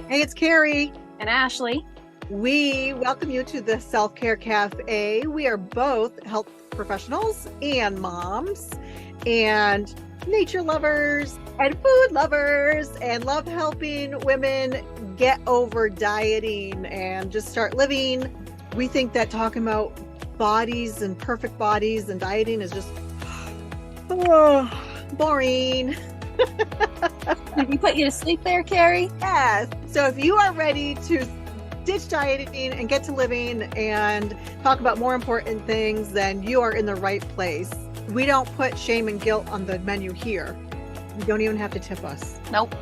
Hey, it's Carrie. And Ashley. We welcome you to the Self Care Cafe. We are both health professionals and moms and nature lovers and food lovers and love helping women get over dieting and just start living. We think that talking about bodies and perfect bodies and dieting is just boring. Did we put you to sleep there, Carrie? Yes. So if you are ready to ditch dieting and get to living and talk about more important things, then you are in the right place. We don't put shame and guilt on the menu here. You don't even have to tip us. Nope.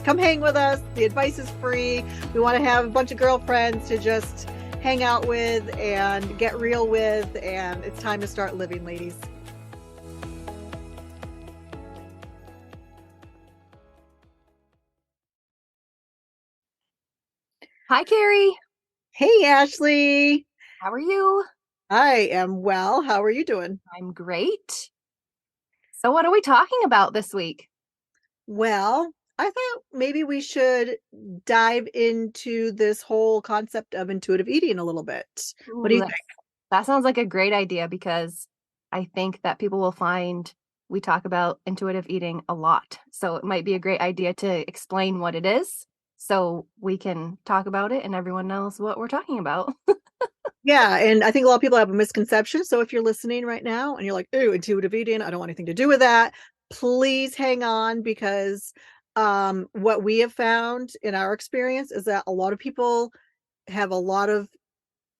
Come hang with us. The advice is free. We want to have a bunch of girlfriends to just hang out with and get real with, and it's time to start living, ladies. Hi, Carrie. Hey, Ashley. How are you? I am well. How are you doing? I'm great. So what are we talking about this week? Well, I thought maybe we should dive into this whole concept of intuitive eating a little bit. What do Ooh, you think? that sounds like a great idea because I think that people will find we talk about intuitive eating a lot. So it might be a great idea to explain what it is so we can talk about it and everyone knows what we're talking about. Yeah, and I think a lot of people have a misconception. So if you're listening right now and you're like, "Ooh, intuitive eating, I don't want anything to do with that," please hang on because what we have found in our experience is that a lot of people have a lot of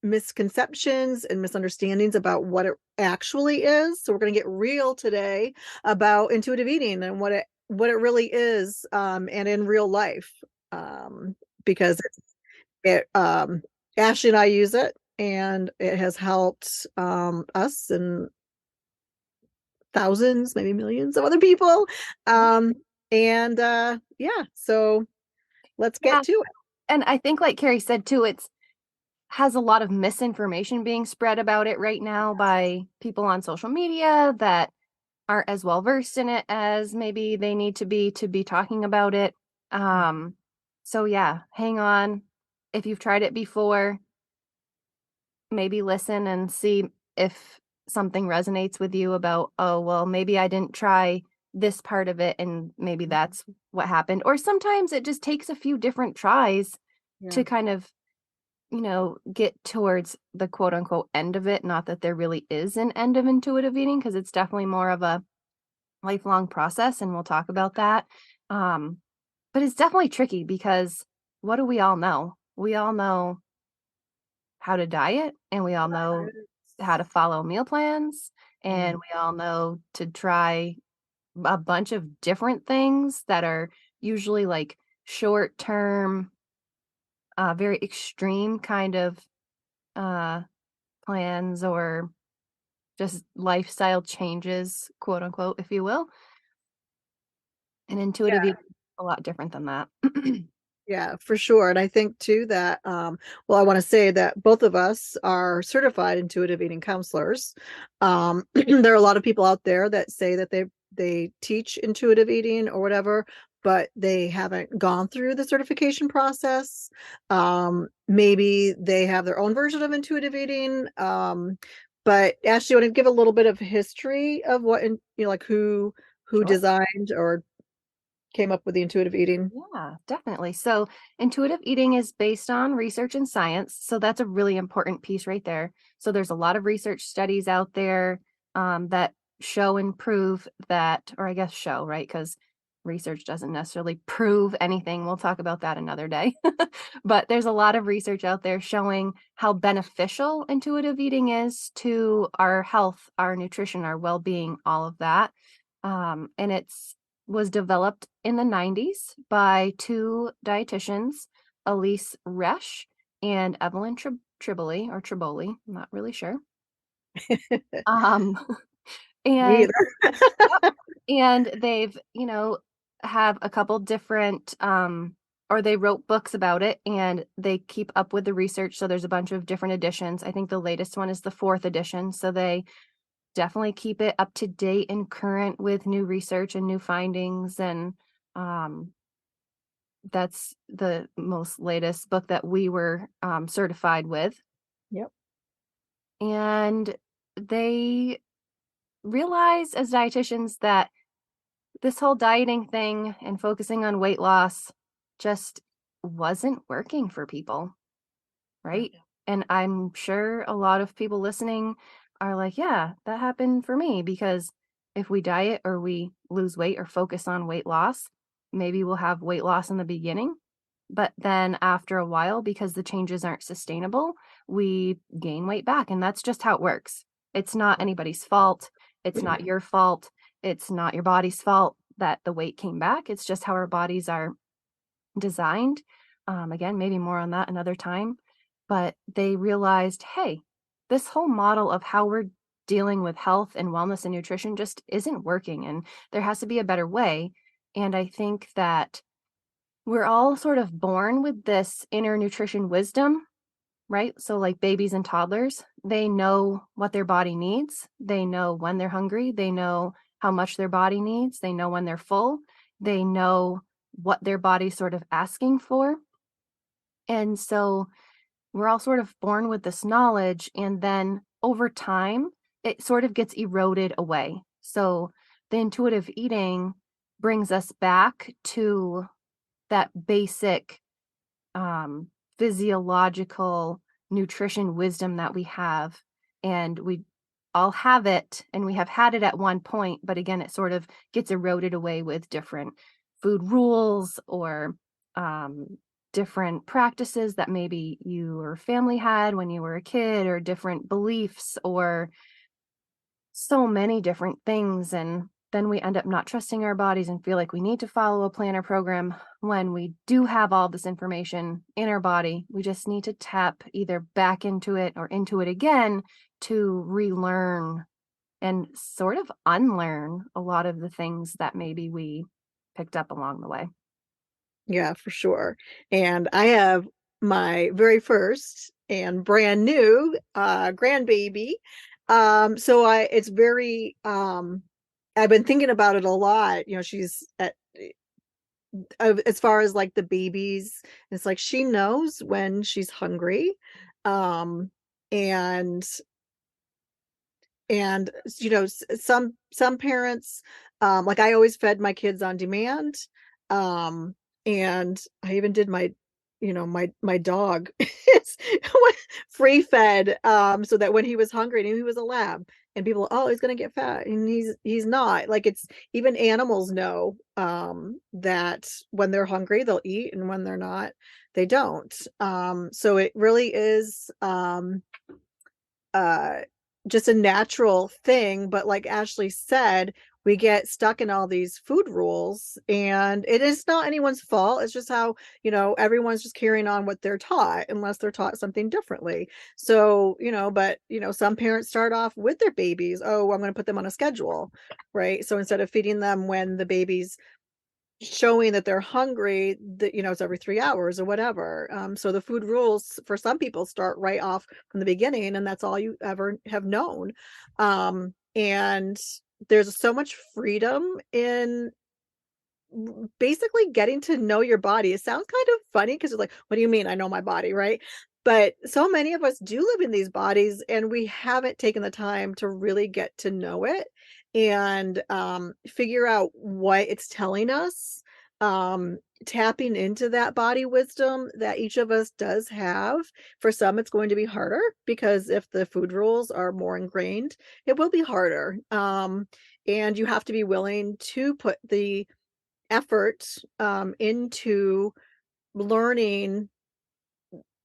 misconceptions and misunderstandings about what it actually is. So we're going to get real today about intuitive eating and what it really is, and in real life, because Ashley and I use it, and it has helped us and thousands, maybe millions of other people. And yeah, so let's get Yeah. to it. And I think like Carrie said too, it's has a lot of misinformation being spread about it right now by people on social media that aren't as well versed in it as maybe they need to be talking about it. So yeah, hang on. If you've tried it before, maybe listen and see if something resonates with you about, oh, well, maybe I didn't try this part of it and maybe that's what happened. Or sometimes it just takes a few different tries Yeah. to kind of get towards the quote unquote end of it. Not that there really is an end of intuitive eating, because it's definitely more of a lifelong process, and we'll talk about that. Um, but it's definitely tricky because what do we all know? We all know how to diet, and we all know how to follow meal plans, and we all know to try a bunch of different things that are usually like short term, very extreme kind of uh plans or just lifestyle changes, quote unquote, if you will. And intuitive Yeah. eating is a lot different than that. Yeah, for sure. And I think too that, well, I want to say that both of us are certified intuitive eating counselors. There are a lot of people out there that say that they teach intuitive eating or whatever, but they haven't gone through the certification process. Maybe they have their own version of intuitive eating. But Ashley, you want to give a little bit of history of what, like who Sure. designed or came up with the intuitive eating? Yeah, definitely. So, intuitive eating is based on research and science. So, that's a really important piece right there. So, there's a lot of research studies out there that show and prove that, or I guess show, right? Because research doesn't necessarily prove anything. We'll talk about that another day. But there's a lot of research out there showing how beneficial intuitive eating is to our health, our nutrition, our well being, all of that. And it's was developed in the 90s by two dietitians, Elise Resch and Evelyn Tribole or Triboli, I'm not really sure. Um, Me and either. yep, and they've, have a couple different or they wrote books about it and they keep up with the research. So there's a bunch of different editions. I think the latest one is the fourth edition. So they definitely keep it up to date and current with new research and new findings. And um, That's the most latest book that we were certified with. Yep. And they realized as dietitians that this whole dieting thing and focusing on weight loss just wasn't working for people, Yeah. right? And I'm sure a lot of people listening are like, yeah, that happened for me because if we diet or we lose weight or focus on weight loss, maybe we'll have weight loss in the beginning. But then after a while, because the changes aren't sustainable, we gain weight back. And that's just how it works. It's not anybody's fault. It's not your fault. It's not your body's fault that the weight came back. It's just how our bodies are designed. Again, maybe more on that another time. But they realized, hey, this whole model of how we're dealing with health and wellness and nutrition just isn't working. And there has to be a better way. And I think that we're all sort of born with this inner nutrition wisdom, right? So, like babies and toddlers, they know what their body needs. They know when they're hungry. They know how much their body needs. They know when they're full. They know what their body's sort of asking for. And so we're all sort of born with this knowledge. And then over time, it sort of gets eroded away. So the intuitive eating brings us back to that basic um, physiological nutrition wisdom that we have. And we all have it and we have had it at one point. But again, it sort of gets eroded away with different food rules or different practices that maybe you or family had when you were a kid, or different beliefs, or so many different things. And then we end up not trusting our bodies and feel like we need to follow a plan or program when we do have all this information in our body. We just need to tap either back into it or into it again to relearn and sort of unlearn a lot of the things that maybe we picked up along the way. Yeah, for sure. And I have my very first and brand new grandbaby. So I it's very I've been thinking about it a lot. You know, she's at as far as like the babies, it's like she knows when she's hungry. Um and and you know, some parents, like I always fed my kids on demand. um and I even did my, you know, my dog is free fed, so that when he was hungry, and he was a lab, and people, oh, he's gonna get fat, and he's not. Like, it's even animals know that when they're hungry they'll eat, and when they're not they don't. So it really is uh just a natural thing. But like Ashley said, we get stuck in all these food rules, and it is not anyone's fault. It's just how, you know, everyone's just carrying on what they're taught, unless they're taught something differently. So, you know, but you know, some parents start off with their babies, oh, I'm going to put them on a schedule, right? So instead of feeding them when the baby's showing that they're hungry, that, you know, it's every 3 hours or whatever. So the food rules for some people start right off from the beginning, and that's all you ever have known. And there's so much freedom in basically getting to know your body. It sounds kind of funny because it's like, what do you mean I know my body, right? But so many of us do live in these bodies, and we haven't taken the time to really get to know it, and figure out what it's telling us. Tapping into that body wisdom that each of us does have. For some, it's going to be harder, because if the food rules are more ingrained, it will be harder. And you have to be willing to put the effort into learning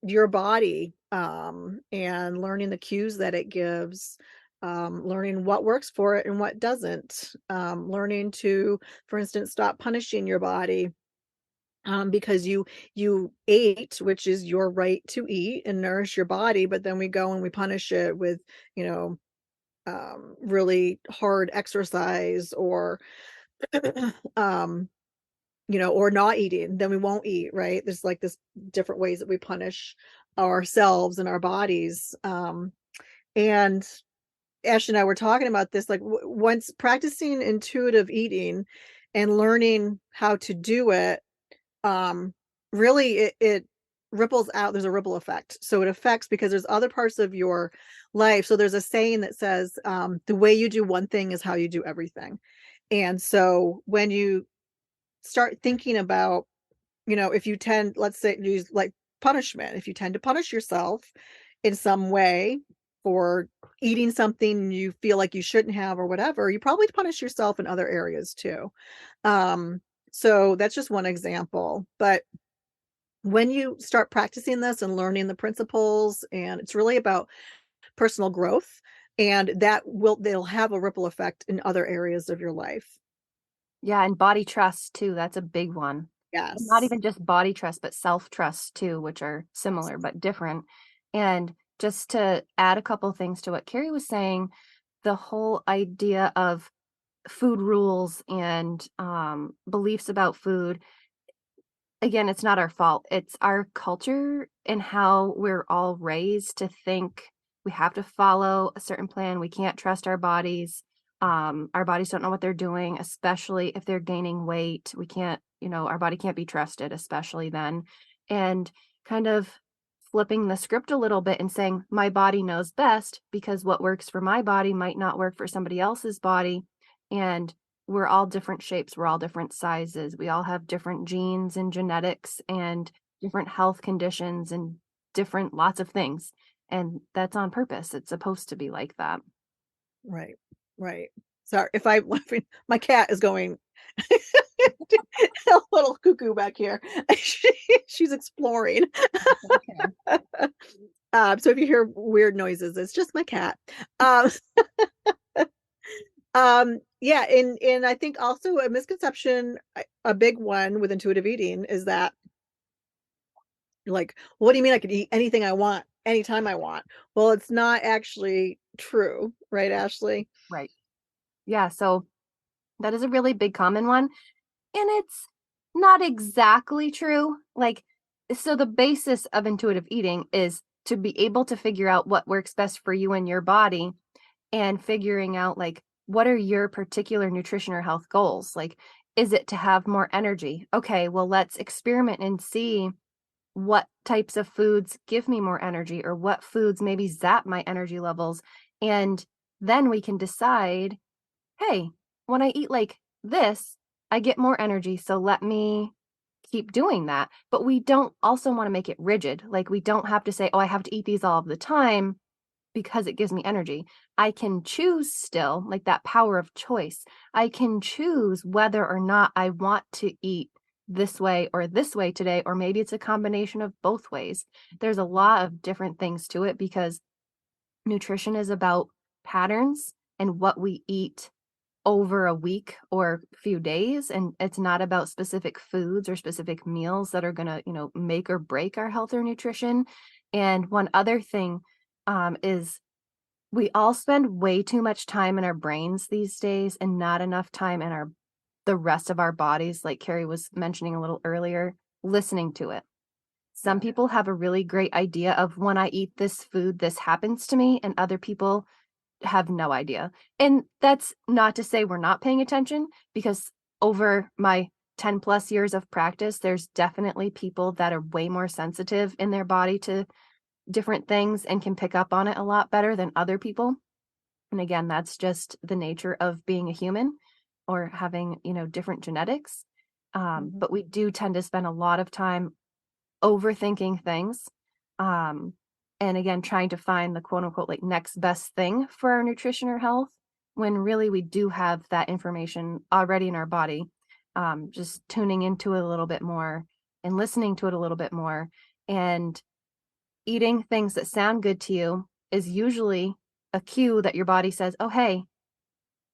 your body, and learning the cues that it gives, learning what works for it and what doesn't, learning to, for instance, stop punishing your body, because you ate, which is your right to eat and nourish your body, but then we go and we punish it with, you know, really hard exercise, or um you know, or not eating, then we won't eat, right? There's like this different ways that we punish ourselves and our bodies. And Ash and I were talking about this, like once practicing intuitive eating and learning how to do it, um, really it ripples out. There's a ripple effect. So it affects because there's other parts of your life. So there's a saying that says, the way you do one thing is how you do everything. And so when you start thinking about, if you tend, let's say, use like punishment, if you tend to punish yourself in some way for eating something you feel like you shouldn't have or whatever, you probably punish yourself in other areas too. Um, so that's just one example. But when you start practicing this and learning the principles, and it's really about personal growth, and they'll have a ripple effect in other areas of your life. Yeah, and body trust too, that's a big one. And not Yes. even just body trust, but self-trust too, which are similar but different. And just to add a couple things to what Carrie was saying, the whole idea of food rules and beliefs about food, again, it's not our fault. It's our culture and how we're all raised to think we have to follow a certain plan. We can't trust our bodies. Our bodies don't know what they're doing, especially if they're gaining weight. We can't, our body can't be trusted, especially then. And kind of flipping the script a little bit and saying, my body knows best because what works for my body might not work for somebody else's body. And we're all different shapes, we're all different sizes, we all have different genes and genetics and different health conditions and different lots of things. And that's on purpose. It's supposed to be like that. Right. Right. Sorry if I'm laughing. My cat is going a little cuckoo back here. She's exploring. Okay. So if you hear weird noises, it's just my cat. Um, yeah, and I think also a misconception, a big one with intuitive eating is that, like, what do you mean I could eat anything I want anytime I want? Well, it's not actually true, right, Ashley? Right. Yeah. So that is a really big common one. And it's not exactly true. Like, so the basis of intuitive eating is to be able to figure out what works best for you and your body and figuring out like what are your particular nutrition or health goals? Like, is it to have more energy? Okay, well, let's experiment and see what types of foods give me more energy or what foods maybe zap my energy levels. And then we can decide, hey, when I eat like this, I get more energy. So let me keep doing that. But we don't also want to make it rigid. Like, we don't have to say, oh, I have to eat these all of the time because it gives me energy. I can choose still, like that power of choice. I can choose whether or not I want to eat this way or this way today, or maybe it's a combination of both ways. There's a lot of different things to it because nutrition is about patterns and what we eat over a week or few days, and it's not about specific foods or specific meals that are going to make or break our health or nutrition. And one other thing is we all spend way too much time in our brains these days and not enough time in our the rest of our bodies, like Carrie was mentioning a little earlier, listening to it. Some Yeah. people have a really great idea of when I eat this food, this happens to me, and other people have no idea. And that's not to say we're not paying attention, because over my 10 plus years of practice, there's definitely people that are way more sensitive in their body to different things and can pick up on it a lot better than other people. And again, that's just the nature of being a human or having, different genetics. Mhm. But we do tend to spend a lot of time overthinking things. Um, and again, trying to find the quote unquote like next best thing for our nutrition or health when really we do have that information already in our body. Just tuning into it a little bit more and listening to it a little bit more and eating things that sound good to you is usually a cue that your body says, oh, hey,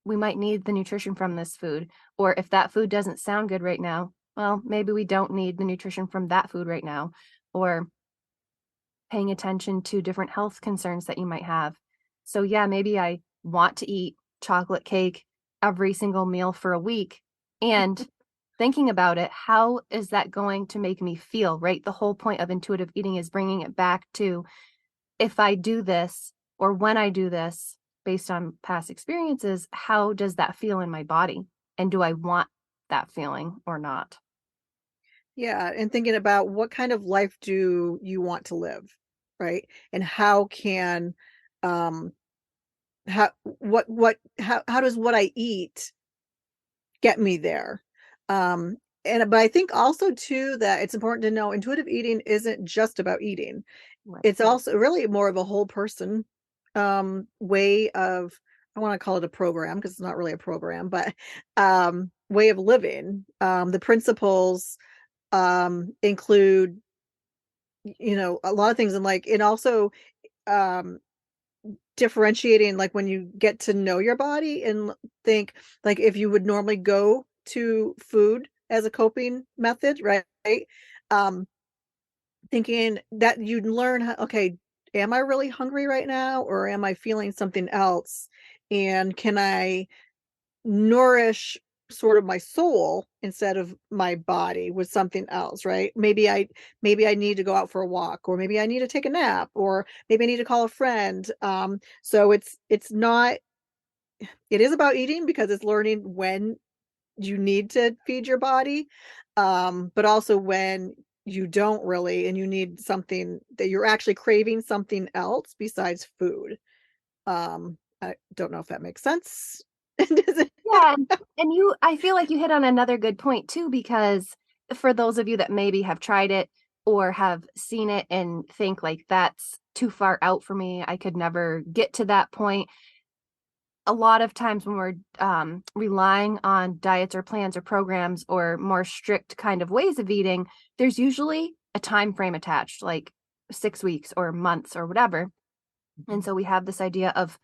we might need the nutrition from this food. Or if that food doesn't sound good right now, well, maybe we don't need the nutrition from that food right now. Or paying attention to different health concerns that you might have. So, yeah, maybe I want to eat chocolate cake every single meal for a week. And thinking about it, how is that going to make me feel, right? The whole point of intuitive eating is bringing it back to if I do this or when I do this based on past experiences, how does that feel in my body? And do I want that feeling or not? Yeah, and thinking about what kind of life do you want to live, right? And how can um how does what I eat get me there? Um and but I think also too that it's important to know intuitive eating isn't just about eating. Right. It's also really more of a whole person way of, I want to call it a program because it's not really a program, but way of living. The principles include a lot of things, and like and also um differentiating, like when you get to know your body and think like if you would normally go to food as a coping method, right? um Thinking that you'd learn how, okay, am I really hungry right now or am I feeling something else, and can I nourish sort of my soul instead of my body with something else, right? Maybe I need to go out for a walk, or maybe I need to take a nap, or maybe I need to call a friend. So it's not, it is about eating because it's learning when you need to feed your body, but also when you don't really and you need something, that you're actually craving something else besides food. I don't know if that makes sense. Does it? Yeah, and you I feel like you hit on another good point too, because for those of you that maybe have tried it or have seen it and think like that's too far out for me, I could never get to that point. A lot of times when we're relying on diets or plans or programs or more strict kind of ways of eating, there's usually a time frame attached, like 6 weeks or months or whatever. And so we have this idea of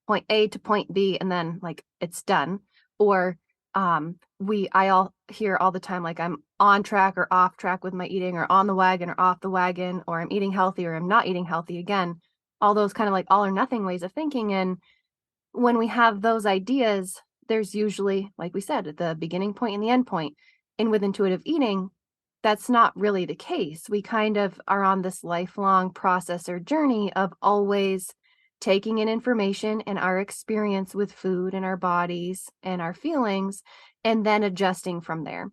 point A to point B and then like it's done. Or I all hear all the time like I'm on track or off track with my eating, or on the wagon or off the wagon, or I'm eating healthy or I'm not eating healthy again. All those kind of like all or nothing ways of thinking. And when we have those ideas, there's usually, like we said, at the beginning point and the end point. And with intuitive eating, that's not really the case. We kind of are on this lifelong process or journey of always taking in information and our experience with food and our bodies and our feelings, and then adjusting from there.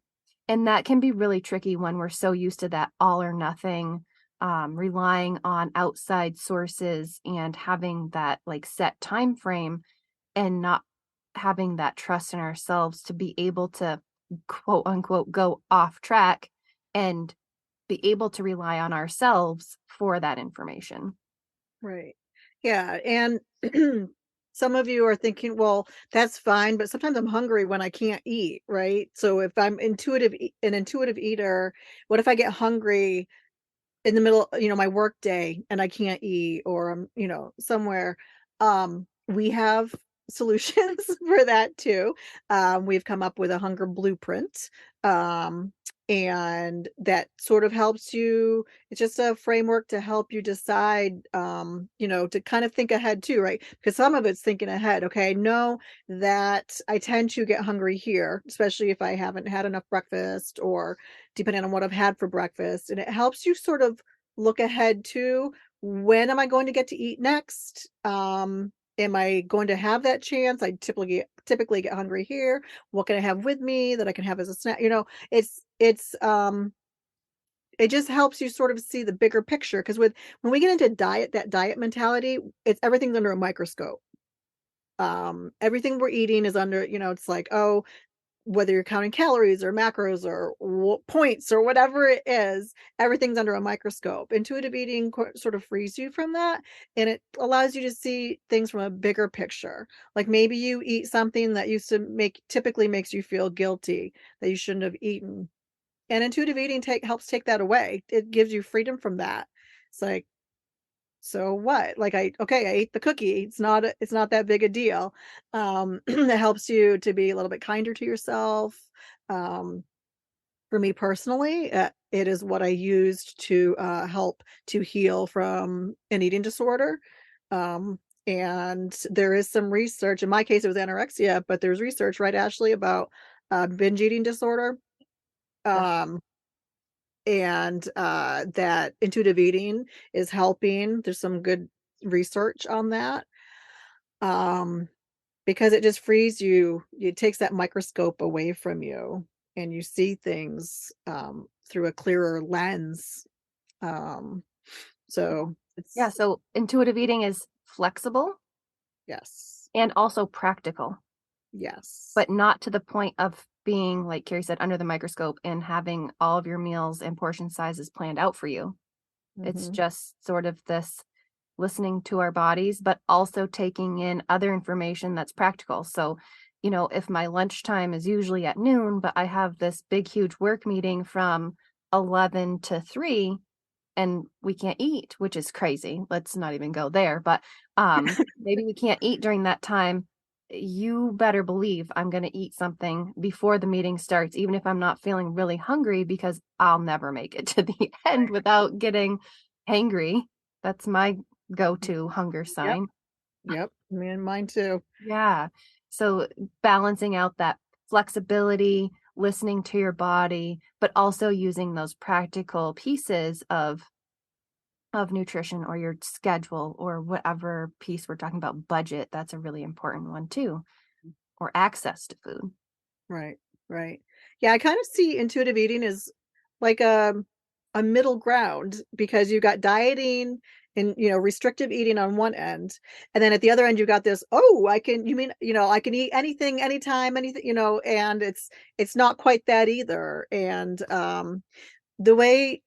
And that can be really tricky when we're so used to that all or nothing, relying on outside sources and having that like set time frame, and not having that trust in ourselves to be able to quote unquote go off track and be able to rely on ourselves for that information. Right. Yeah, and some of you are thinking, well, that's fine, but sometimes I'm hungry when I can't eat, right? So if I'm an intuitive eater, what if I get hungry in the middle, my work day and I can't eat, or I'm, somewhere. We have solutions for that too. We've come up with a hunger blueprint. Um, and that sort of helps you. It's just a framework to help you decide, to kind of think ahead too, right? Because some of it's thinking ahead. Okay, I know that I tend to get hungry here, especially if I haven't had enough breakfast, or depending on what I've had for breakfast. And it helps you sort of look ahead to, when am I going to get to eat next? Am I going to have that chance? I typically get hungry here. What can I have with me that I can have as a snack? It just helps you sort of see the bigger picture, because when we get into that diet mentality, it's everything's under a microscope. Everything we're eating is under, it's like, oh, whether you're counting calories or macros or points or whatever it is, everything's under a microscope. Intuitive eating sort of frees you from that, and it allows you to see things from a bigger picture. Like maybe you eat something that used to typically makes you feel guilty, that you shouldn't have eaten. And intuitive eating helps take that away. It gives you freedom from that. It's like, so what? Like I ate the cookie. It's not that big a deal. It helps you to be a little bit kinder to yourself. Um, for me personally, it is what I used to help to heal from an eating disorder. Um, and there is some research. In my case, it was anorexia, but there's research, right, Ashley, about binge eating disorder. Yep. Um, and that intuitive eating is helping. There's some good research on that, um, because it just frees you. It takes that microscope away from you, and you see things through a clearer lens. Um, so Yeah, it's so intuitive eating is flexible yes, and also practical, yes. but not to the point of being, like Carrie said, under the microscope and having all of your meals and portion sizes planned out for you. It's Hmm. just sort of this listening to our bodies, but also taking in other information that's practical. So, if my lunchtime is usually at noon, but I have this big, huge work meeting from 11 to 3 and we can't eat, which is crazy. Let's not even go there. But maybe we can't eat during that time. You better believe I'm going to eat something before the meeting starts, even if I'm not feeling really hungry, because I'll never make it to the end without getting hangry. That's my go to hunger Yep, sign. yep. Me and mine too. Yeah. So balancing out that flexibility, listening to your body, but also using those practical pieces of nutrition or your schedule or whatever piece we're talking about, budget, that's a really important one too, or access to food. Right, right. Yeah, I kind of see intuitive eating as like a middle ground because you got dieting and restrictive eating on one end, and then at the other end you got this, oh, I can you mean, I can eat anything anytime, anything, and it's not quite that either. And the way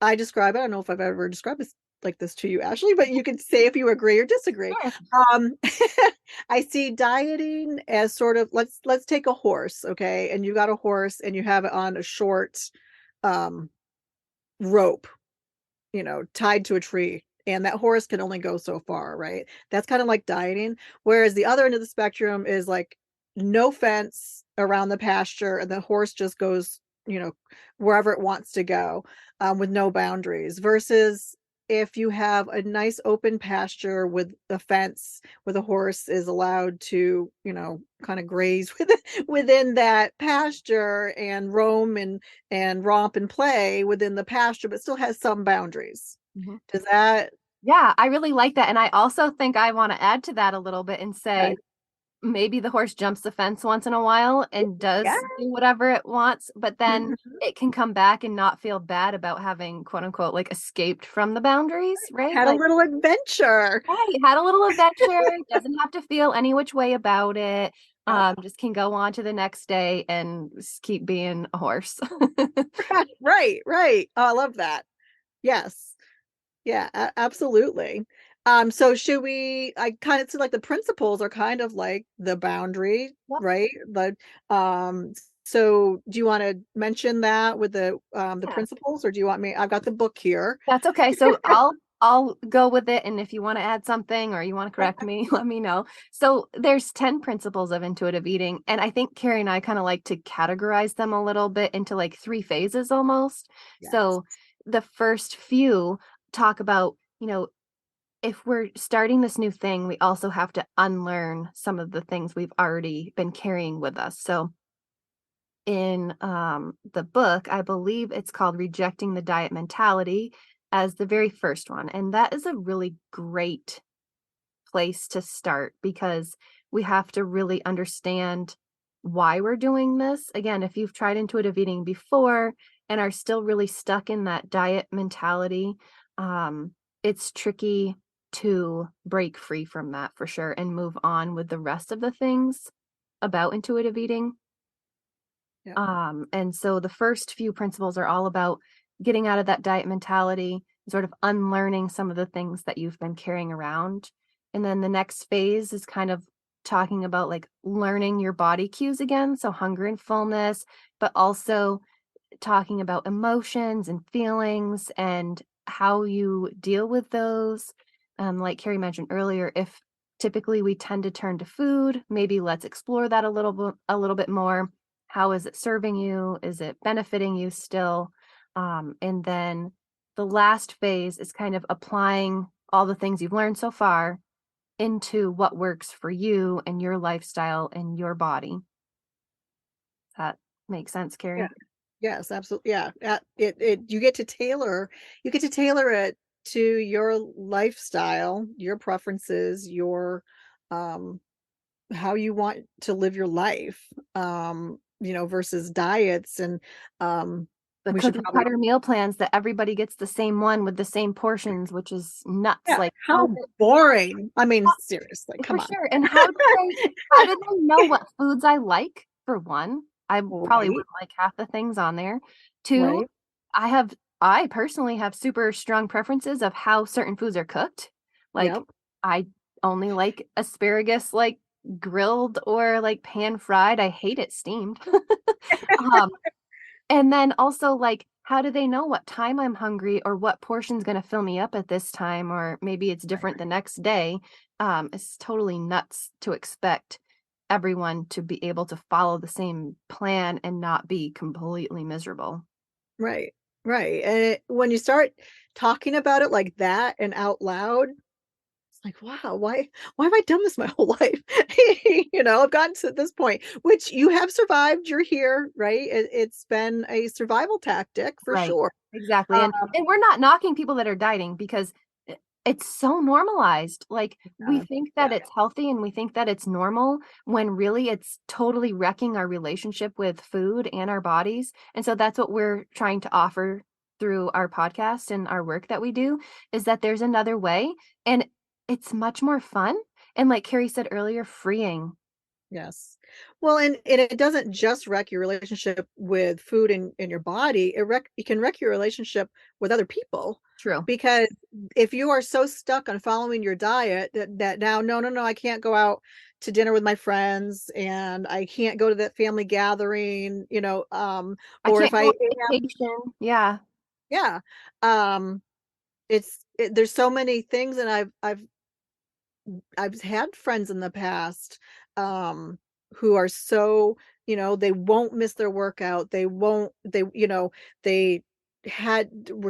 I describe it, I don't know if I've ever described this like this to you, Ashley, but you can say if you agree or disagree. Sure. Um, I see dieting as sort of let's take a horse, okay? And you got a horse and you have it on a short um rope, tied to a tree. And that horse can only go so far, right? That's kind of like dieting. Whereas the other end of the spectrum is like no fence around the pasture, and the horse just goes, wherever it wants to go, with no boundaries. Versus if you have a nice open pasture with a fence where the horse is allowed to, kind of graze within that pasture and roam and romp and play within the pasture, but still has some boundaries. Mhm. Does that Yeah, I really like that. And I also think I want to add to that a little bit and okay? say maybe the horse jumps the fence once in a while and Yeah. does do whatever it wants, but then Mhm. it can come back and not feel bad about having quote unquote like escaped from the boundaries, right? Had a Like, little adventure. hey, had a little adventure, doesn't have to feel any which way about it. Yep. Just can go on to the next day and keep being a horse. Right, right. Oh, I love that. Yes. Yeah, absolutely. So should we I kind of see like the principles are kind of like the boundary, Yep. right? But so do you want to mention that with the Yeah. principles, or do you want me I've got the book here. That's okay. So I'll go with it, and if you want to add something or you want to correct me, let me know. So there's 10 principles of intuitive eating, and I think Carrie and I kind of like to categorize them a little bit into like three phases almost. Yes. So the first few talk about, if we're starting this new thing, we also have to unlearn some of the things we've already been carrying with us. So in the book, I believe it's called Rejecting the Diet Mentality as the very first one. And that is a really great place to start because we have to really understand why we're doing this. Again, if you've tried intuitive eating before and are still really stuck in that diet mentality, um, it's tricky to break free from that for sure and move on with the rest of the things about intuitive eating. Yep. And so the first few principles are all about getting out of that diet mentality, sort of unlearning some of the things that you've been carrying around. And then the next phase is kind of talking about like learning your body cues again. So hunger and fullness, but also talking about emotions and feelings and how you deal with those. Like Carrie mentioned earlier, if typically we tend to turn to food, maybe let's explore that a little bit more. How is it serving you? Is it benefiting you still? And then the last phase is kind of applying all the things you've learned so far into what works for you and your lifestyle and your body. That makes sense, Yeah. Carrie? Yes, absolutely. Yeah. It you get to tailor it to your lifestyle, your preferences, your um how you want to live your life, versus diets and um the We should cookie probably, cutter meal plans that everybody gets the same one with the same portions, which is nuts. yeah, Like how boring. I mean, seriously, for come on. sure. And how do they know what foods I like? For one, I probably Right, wouldn't like half the things on there. Two, right. I personally have super strong preferences of how certain foods are cooked. Like Yep. I only like asparagus like grilled or like pan fried. I hate it steamed. Um, and then also, like, how do they know what time I'm hungry or what portion's gonna fill me up at this time, or maybe it's different the next day? It's totally nuts to expect everyone to be able to follow the same plan and not be completely miserable. Right, right, and when you start talking about it like that and out loud, it's like, "Wow, why have I done this my whole life?" I've gotten to this point, which you have survived, you're here, right? It's been a survival tactic for Right. sure. Exactly, Um, and we're not knocking people that are dieting because it's so normalized. Like, we yeah, think that yeah, it's healthy and we think that it's normal when really it's totally wrecking our relationship with food and our bodies, and so that's what we're trying to offer through our podcast and our work that we do, is that there's another way, and it's much more fun, and like Carrie said earlier, freeing. yes. Well, and it doesn't just wreck your relationship with food and your body, it can wreck your relationship with other people, True. because if you are so stuck on following your diet that now, "No, no, no, I can't go out to dinner with my friends, and I can't go to that family gathering," I or if can't go I on have, vacation. Yeah. yeah, um, there's so many things, and I've had friends in the past, who are so, they won't miss their workout. They won't, they were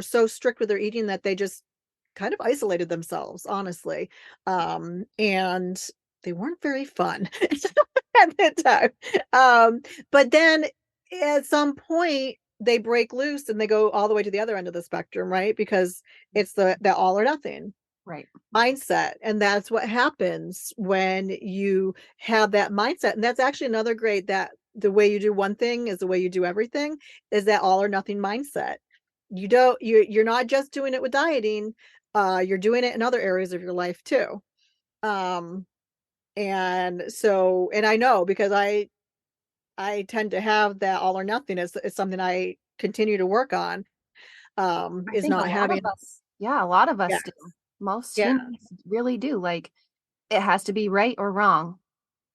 so strict with their eating that they just kind of isolated themselves, honestly. And they weren't very fun at that time. But then at some point they break loose and they go all the way to the other end of the spectrum, right? Because it's the all or nothing Right. mindset, and that's what happens when you have that mindset. And that's actually another great, that the way you do one thing is the way you do everything, is that all or nothing mindset. You're not just doing it with dieting, you're doing it in other areas of your life too. um and I know, because I tend to have that all or nothing is something I continue to work on, I is think a not lot of having. us, yeah, a lot of Yeah, us do. Most yeah, humans really do. Like, it has to be right or wrong,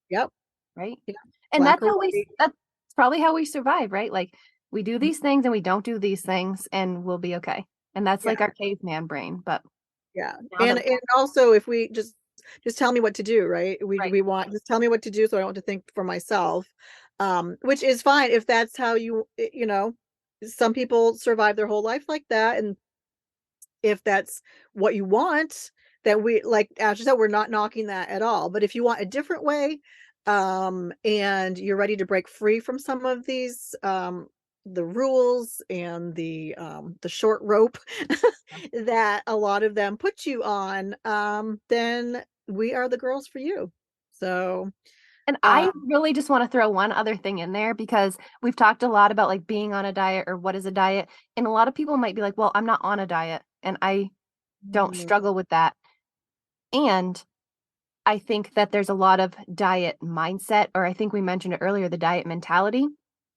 yep, right? yeah, And black or white. that's probably how we survive, right? Like, we do these things and we don't do these things and we'll be okay. And that's Yeah. like our caveman brain. But Yeah, now that, and also, if we just tell me what to do, right? right, We want, just tell me what to do so I don't have to think for myself, which is fine if that's how some people survive their whole life like that, and if that's what you want, then we, like Ashley said, we're not knocking that at all. But if you want a different way, and you're ready to break free from some of these, the rules and the short rope that a lot of them put you on, then we are the girls for you. So, and uh, I really just want to throw one other thing in there because we've talked a lot about like being on a diet or what is a diet. And a lot of people might be like, well, I'm not on a diet and I don't mm, struggle with that. And I think that there's a lot of diet mindset, or I think we mentioned it earlier, the diet mentality.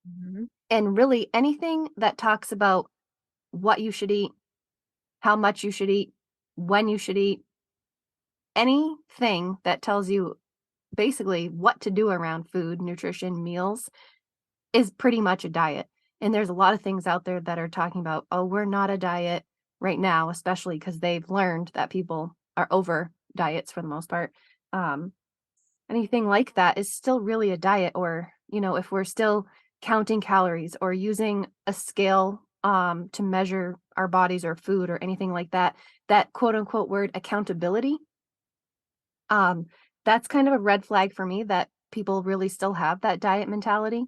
mhm, And really anything that talks about what you should eat, how much you should eat, when you should eat, anything that tells you basically what to do around food, nutrition, meals is pretty much a diet. And there's a lot of things out there that are talking about, oh, we're not a diet right now, especially because they've learned that people are over diets for the most part. Um, Anything like that is still really a diet, or if we're still counting calories or using a scale to measure our bodies or food or anything like that, that quote unquote word accountability, um that's kind of a red flag for me that people really still have that diet mentality.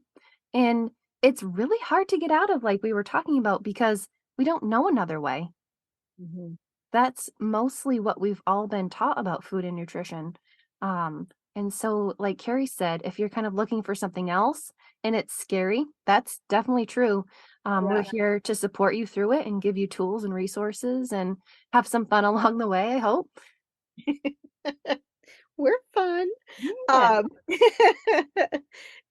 And it's really hard to get out of, like we were talking about, because we don't know another way. mhm. That's mostly what we've all been taught about food and nutrition. And so, like Carrie said, if you're kind of looking for something else and it's scary, that's definitely true. We're Yeah. here to support you through it and give you tools and resources and have some fun along the way, I hope. We're fun. Yeah, Um,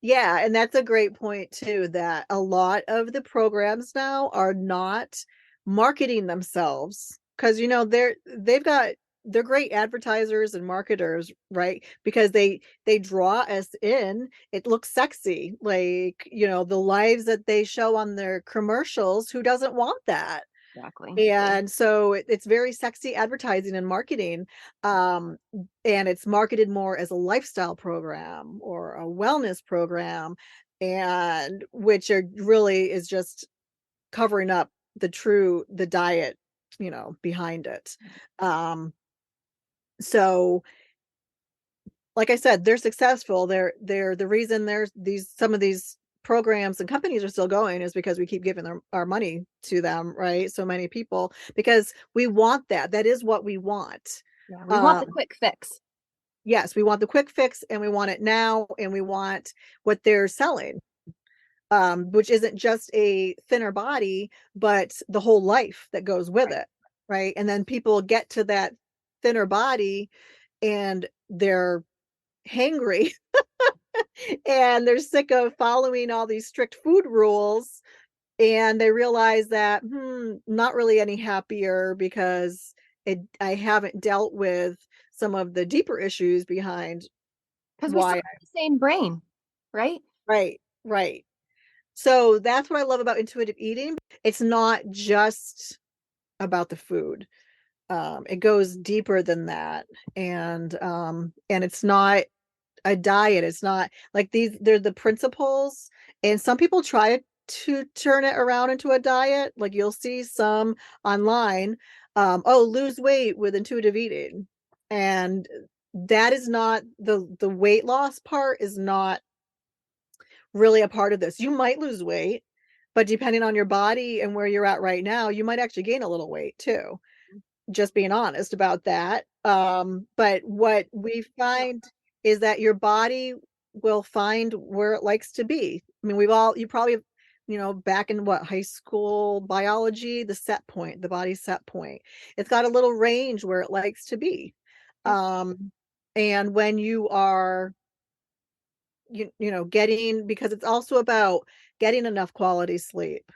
yeah, and that's a great point too, that a lot of the programs now are not marketing themselves because they're great advertisers and marketers, right? Because they draw us in. It looks sexy, like, the lives that they show on their commercials. Who doesn't want that? exactly. And so it's very sexy advertising and marketing. Um, and it's marketed more as a lifestyle program or a wellness program, and which are really is just covering up the diet, behind it. Um, so like I said, they're successful. They're the reason there's these some of these programs and companies are still going is because we keep giving our money to them, right? So many people, because we want that. That is what we want. Yeah, we want the Um, quick fix. yes, we want the quick fix and we want it now and we want what they're selling. Which isn't just a thinner body, but the whole life that goes with Right. it, right? And then people get to that thinner body and they're hangry and they're sick of following all these strict food rules, and they realize that not really any happier because I haven't dealt with some of the deeper issues behind Because we still why. have the same brain, right? Right. So that's what I love about intuitive eating. It's not just about the food. It goes deeper than that. And it's not a diet. It's not like they're the principles. And some people try to turn it around into a diet. Like you'll see some online, oh, lose weight with intuitive eating. And that is not the weight loss part is not really a part of this. You might lose weight, but depending on your body and where you're at right now, you might actually gain a little weight too, just being honest about that. But what we find is that your body will find where it likes to be. I mean, you probably, back in what, high school biology, the set point, the body set point. It's got a little range where it likes to be. Yep. And when you are, getting, because it's also about getting enough quality sleep,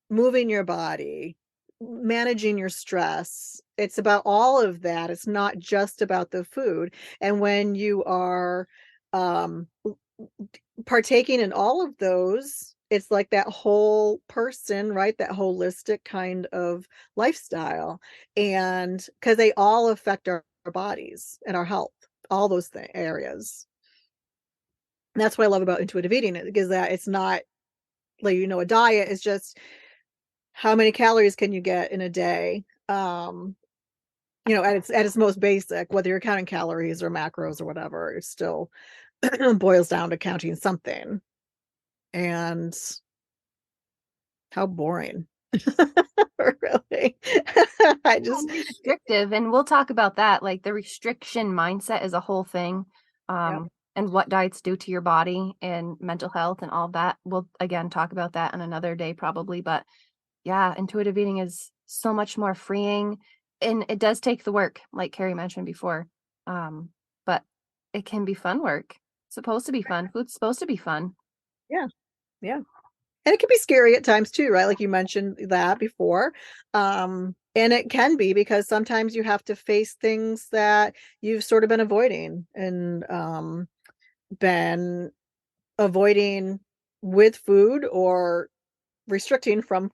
moving your body, managing your stress. It's about all of that. It's not just about the food. And when you are um, partaking in all of those, it's like that whole person, right? That holistic kind of lifestyle. And because they all affect our bodies and our health, all those areas. And that's what I love about intuitive eating, is that it's not like, a diet is just how many calories can you get in a day? At its most basic, whether you're counting calories or macros or whatever, it still boils down to counting something. And how boring. Really. I Yeah, just and restrictive, and we'll talk about that. Like the restriction mindset is a whole thing, Yep. and what diets do to your body and mental health and all of that. We'll again talk about that on another day probably, but yeah, intuitive eating is so much more freeing, and it does take the work, like Carrie mentioned before. But it can be fun work. It's supposed to be fun. Food's supposed to be fun. Yeah. Yeah. And it can be scary at times too, right? Like you mentioned that before. And it can be because sometimes you have to face things that you've sort of been avoiding and been avoiding with food or restricting from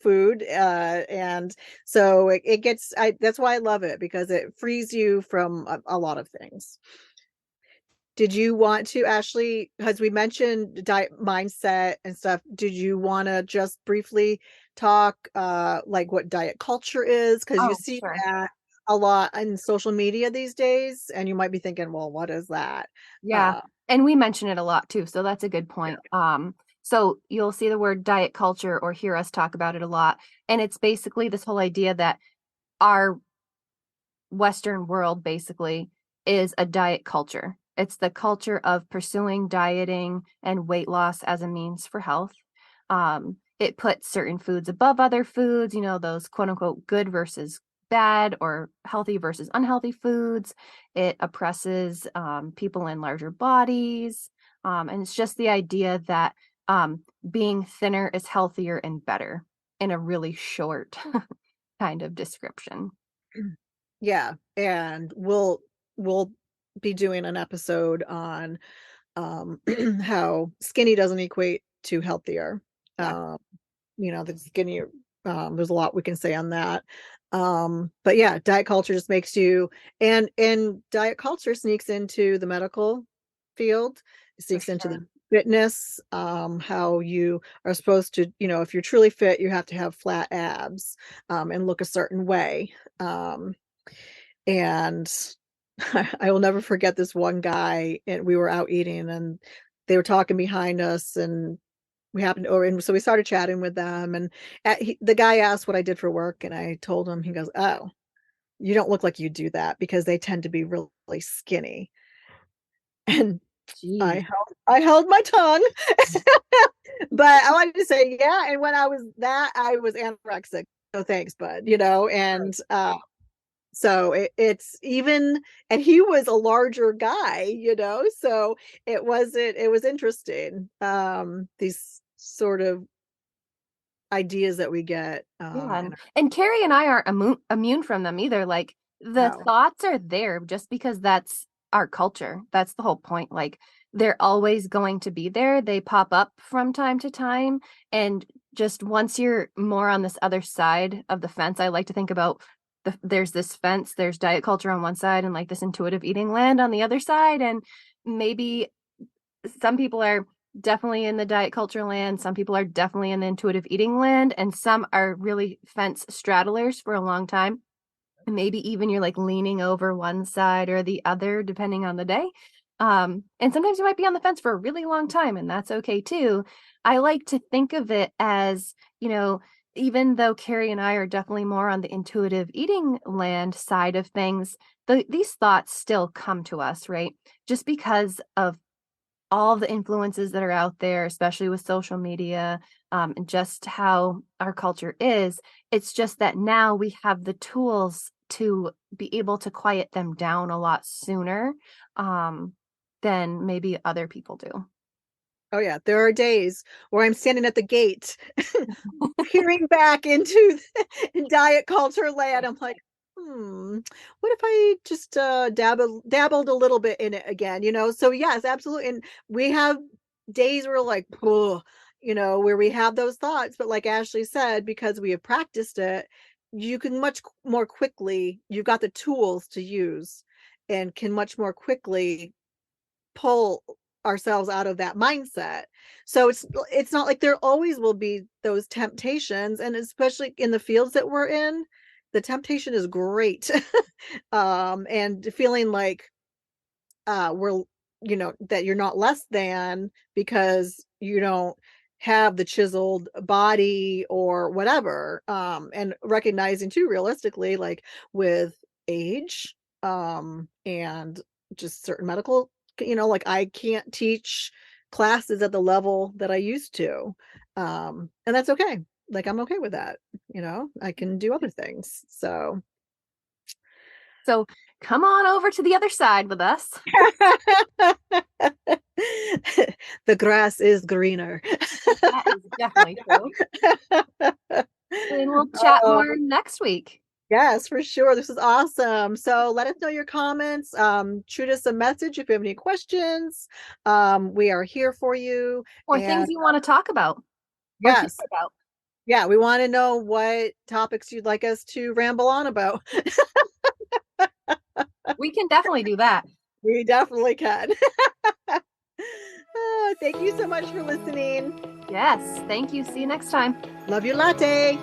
food, and so it gets that's why I love it, because it frees you from a lot of things. Did you want to, Ashley, because we mentioned diet mindset and stuff, did you want to just briefly talk like what diet culture is, because you Oh, see sure. that a lot in social media these days and you might be thinking, well, what is that? Yeah, uh and we mention it a lot too, so that's a good point. So you'll see the word diet culture or hear us talk about it a lot, and it's basically this whole idea that our Western world basically is a diet culture. It's the culture of pursuing dieting and weight loss as a means for health. It puts certain foods above other foods, those quote unquote good versus bad or healthy versus unhealthy foods. It oppresses people in larger bodies. And it's just the idea that being thinner is healthier and better in a really short kind of description. Yeah, and we'll be doing an episode on how skinny doesn't equate to healthier. Yeah. Um, the skinny, there's a lot we can say on that. But yeah, diet culture just makes you, and diet culture sneaks into the medical field, it For sneaks into sure. the fitness, how you are supposed to, if you're truly fit, you have to have flat abs, and look a certain way. And I will never forget this one guy, and we were out eating and they were talking behind us, and we happened over, and so we started chatting with them, and the guy asked what I did for work, and I told him. He goes, "Oh, you don't look like you do that because they tend to be really skinny." And I Geez. held my tongue. But I wanted to say, yeah, and when I was anorexic. So thanks, bud, Right. and so it's even, and he was a larger guy, so it was interesting. These sort of ideas that we get, Yeah, in and Carrie and I aren't immune from them either. Like the our. thoughts are there just because that's our culture. That's the whole point. Like they're always going to be there. They pop up from time to time. And just once you're more on this other side of the fence, I like to think about there's this fence, there's diet culture on one side and like this intuitive eating land on the other side. And maybe some people are definitely in the diet culture land. Some people are definitely in the intuitive eating land, and some are really fence straddlers for a long time. And maybe even you're like leaning over one side or the other, depending on the day. And sometimes you might be on the fence for a really long time, and that's okay too. I like to think of it as, even though Carrie and I are definitely more on the intuitive eating land side of things, these thoughts still come to us, right? Just because of all the influences that are out there, especially with social media, and just how our culture is. It's just that now we have the tools to be able to quiet them down a lot sooner um, than maybe other people do. Oh yeah, there are days where I'm standing at the gate peering back into diet culture land. I'm like, what if I just dabbled a little bit in it again, So yes, absolutely. And we have days where like, oh, where we have those thoughts, but like Ashley said, because we have practiced it, you can much more quickly, you've got the tools to use and can much more quickly pull ourselves out of that mindset. So it's not like there always will be those temptations, and especially in the fields that we're in, the temptation is great. And feeling like we're that you're not less than because you don't have the chiseled body or whatever, and recognizing too realistically, like with age, and just certain medical, like I can't teach classes at the level that I used to, and that's okay. Like I'm okay with that. I can do other things. So So come on over to the other side with us, the grass is greener. that is definitely true. And we'll chat Oh, more next week. yes, for sure. This is awesome. So let us know your comments. Shoot us a message if you have any questions. We are here for you. Or things And you want to talk about or hear yes, about. yeah, we want to know what topics you'd like us to ramble on about. We can definitely do that. We definitely can. Thank you so much for listening. Yes. Thank you. See you next time. Love your latte.